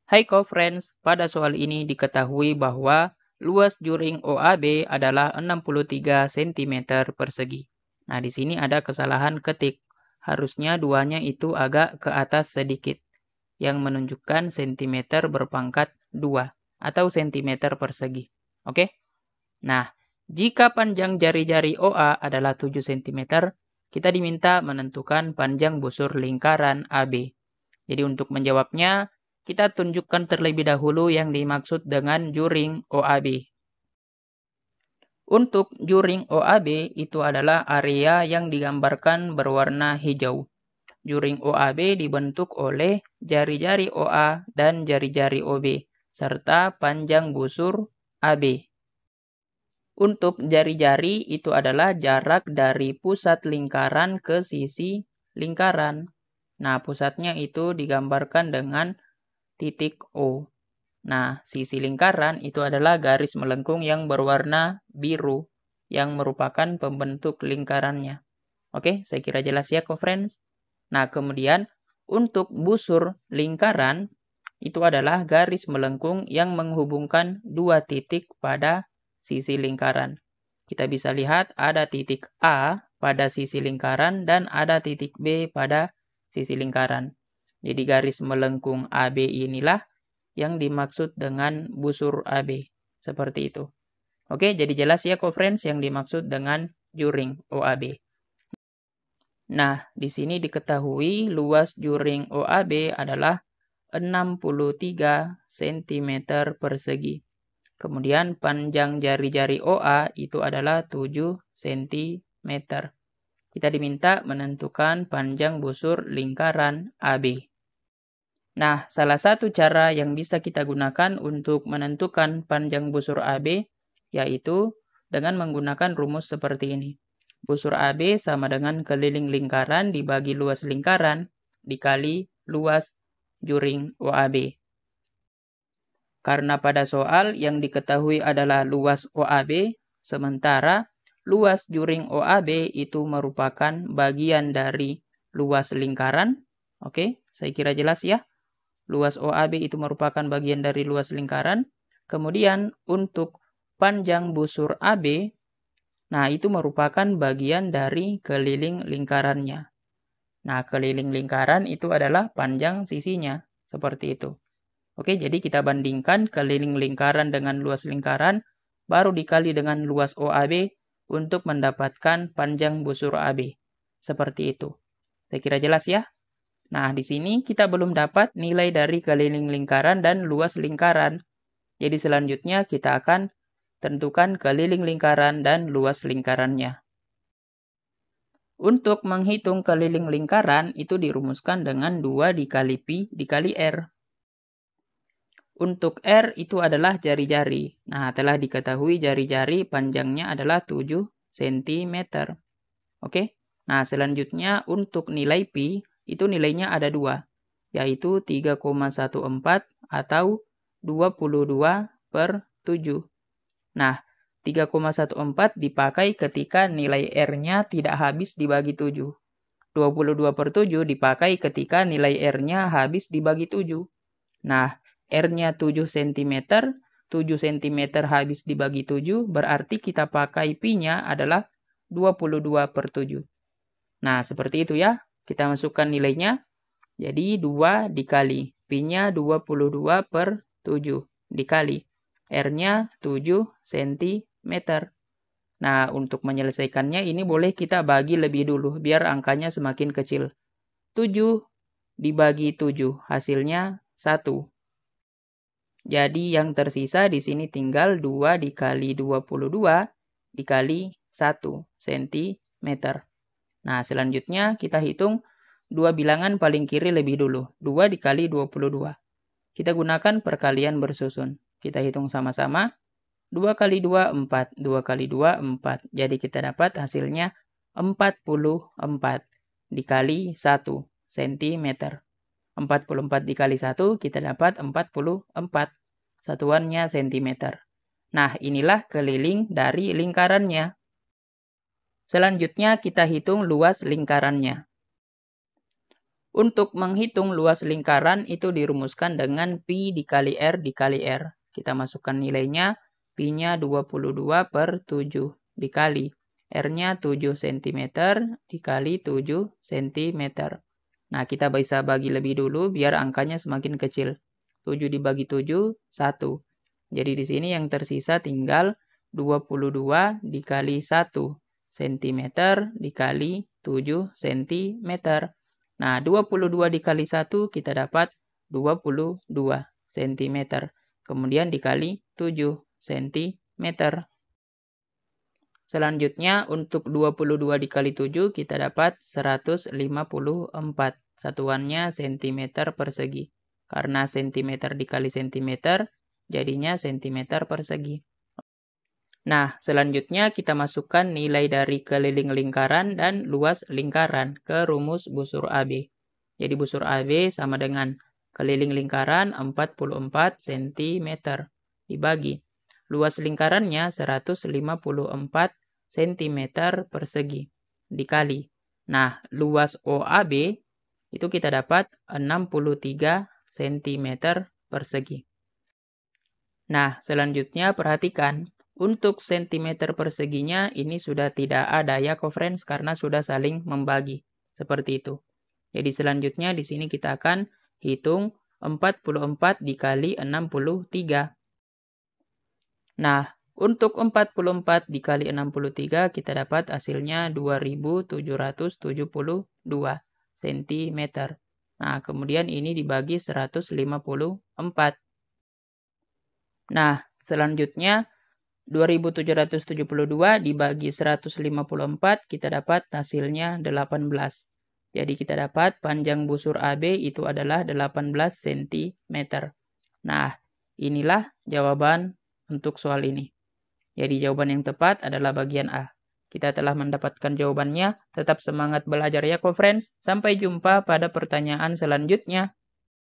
Hai co-friends, pada soal ini diketahui bahwa luas juring OAB adalah 63 cm persegi. Nah, di sini ada kesalahan ketik. Harusnya duanya itu agak ke atas sedikit, yang menunjukkan cm berpangkat 2 atau cm persegi. Oke? Nah, jika panjang jari-jari OA adalah 7 cm, kita diminta menentukan panjang busur lingkaran AB. Jadi untuk menjawabnya, kita tunjukkan terlebih dahulu yang dimaksud dengan juring OAB. Untuk juring OAB itu adalah area yang digambarkan berwarna hijau. Juring OAB dibentuk oleh jari-jari OA dan jari-jari OB, serta panjang busur AB. Untuk jari-jari itu adalah jarak dari pusat lingkaran ke sisi lingkaran. Nah, pusatnya itu digambarkan dengan titik O. Nah, sisi lingkaran itu adalah garis melengkung yang berwarna biru yang merupakan pembentuk lingkarannya. Oke, saya kira jelas ya, co-friends. Nah, kemudian untuk busur lingkaran itu adalah garis melengkung yang menghubungkan dua titik pada sisi lingkaran. Kita bisa lihat ada titik A pada sisi lingkaran dan ada titik B pada sisi lingkaran. Jadi garis melengkung AB inilah yang dimaksud dengan busur AB. Seperti itu. Oke, jadi jelas ya co-friends yang dimaksud dengan juring OAB. Nah, di sini diketahui luas juring OAB adalah 63 cm persegi. Kemudian panjang jari-jari OA itu adalah 7 cm. Kita diminta menentukan panjang busur lingkaran AB. Nah, salah satu cara yang bisa kita gunakan untuk menentukan panjang busur AB yaitu dengan menggunakan rumus seperti ini. Busur AB sama dengan keliling lingkaran dibagi luas lingkaran dikali luas juring OAB. Karena pada soal yang diketahui adalah luas OAB, sementara luas juring OAB itu merupakan bagian dari luas lingkaran. Oke, saya kira jelas ya. Luas OAB itu merupakan bagian dari luas lingkaran. Kemudian untuk panjang busur AB, nah itu merupakan bagian dari keliling lingkarannya. Nah, keliling lingkaran itu adalah panjang sisinya. Seperti itu. Oke, jadi kita bandingkan keliling lingkaran dengan luas lingkaran, baru dikali dengan luas OAB untuk mendapatkan panjang busur AB. Seperti itu. Saya kira jelas ya? Nah, di sini kita belum dapat nilai dari keliling lingkaran dan luas lingkaran. Jadi selanjutnya kita akan tentukan keliling lingkaran dan luas lingkarannya. Untuk menghitung keliling lingkaran itu dirumuskan dengan 2 dikali pi dikali R. Untuk R itu adalah jari-jari. Nah, telah diketahui jari-jari panjangnya adalah 7 cm. Oke. Nah, selanjutnya untuk nilai pi, itu nilainya ada 2, yaitu 3,14 atau 22/7. Nah, 3,14 dipakai ketika nilai R-nya tidak habis dibagi 7. 22/7 dipakai ketika nilai R-nya habis dibagi 7. Nah, R-nya 7 cm, 7 cm habis dibagi 7, berarti kita pakai pi-nya adalah 22/7. Nah, seperti itu ya. Kita masukkan nilainya. Jadi 2 dikali. Pi-nya 22/7 dikali. R-nya 7 cm. Nah, untuk menyelesaikannya ini boleh kita bagi lebih dulu, biar angkanya semakin kecil. 7 dibagi 7, hasilnya 1. Jadi yang tersisa di sini tinggal 2 dikali 22 dikali 1 cm. Nah, selanjutnya kita hitung dua bilangan paling kiri lebih dulu. 2 dikali 22. Kita gunakan perkalian bersusun. Kita hitung sama-sama. 2 kali 2, 4. 2 kali 2, 4. Jadi kita dapat hasilnya 44 dikali 1 cm. 44 dikali 1, kita dapat 44. Satuannya cm. Nah, inilah keliling dari lingkarannya. Selanjutnya kita hitung luas lingkarannya. Untuk menghitung luas lingkaran itu dirumuskan dengan pi dikali R dikali R. Kita masukkan nilainya, pi-nya 22/7 dikali R-nya 7 cm dikali 7 cm. Nah, kita bisa bagi lebih dulu biar angkanya semakin kecil. 7 dibagi 7, 1. Jadi di sini yang tersisa tinggal 22 dikali 1 cm dikali 7 cm. Nah, 22 dikali 1 kita dapat 22 cm. Kemudian dikali 7 cm. Selanjutnya untuk 22 dikali 7 kita dapat 154. Satuannya cm persegi. Karena cm dikali cm jadinya cm persegi. Nah, selanjutnya kita masukkan nilai dari keliling lingkaran dan luas lingkaran ke rumus busur AB. Jadi busur AB sama dengan keliling lingkaran 44 cm dibagi. Luas lingkarannya 154 cm persegi dikali. Nah, luas OAB itu kita dapat 63 cm persegi. Nah, selanjutnya perhatikan. Untuk cm perseginya ini sudah tidak ada ya friends karena sudah saling membagi. Seperti itu. Jadi selanjutnya di sini kita akan hitung 44 dikali 63. Nah, untuk 44 dikali 63 kita dapat hasilnya 2772 cm. Nah, kemudian ini dibagi 154. Nah, selanjutnya 2772 dibagi 154 kita dapat hasilnya 18. Jadi kita dapat panjang busur AB itu adalah 18 cm. Nah, inilah jawaban untuk soal ini. Jadi jawaban yang tepat adalah bagian A. Kita telah mendapatkan jawabannya. Tetap semangat belajar ya, friends. Sampai jumpa pada pertanyaan selanjutnya.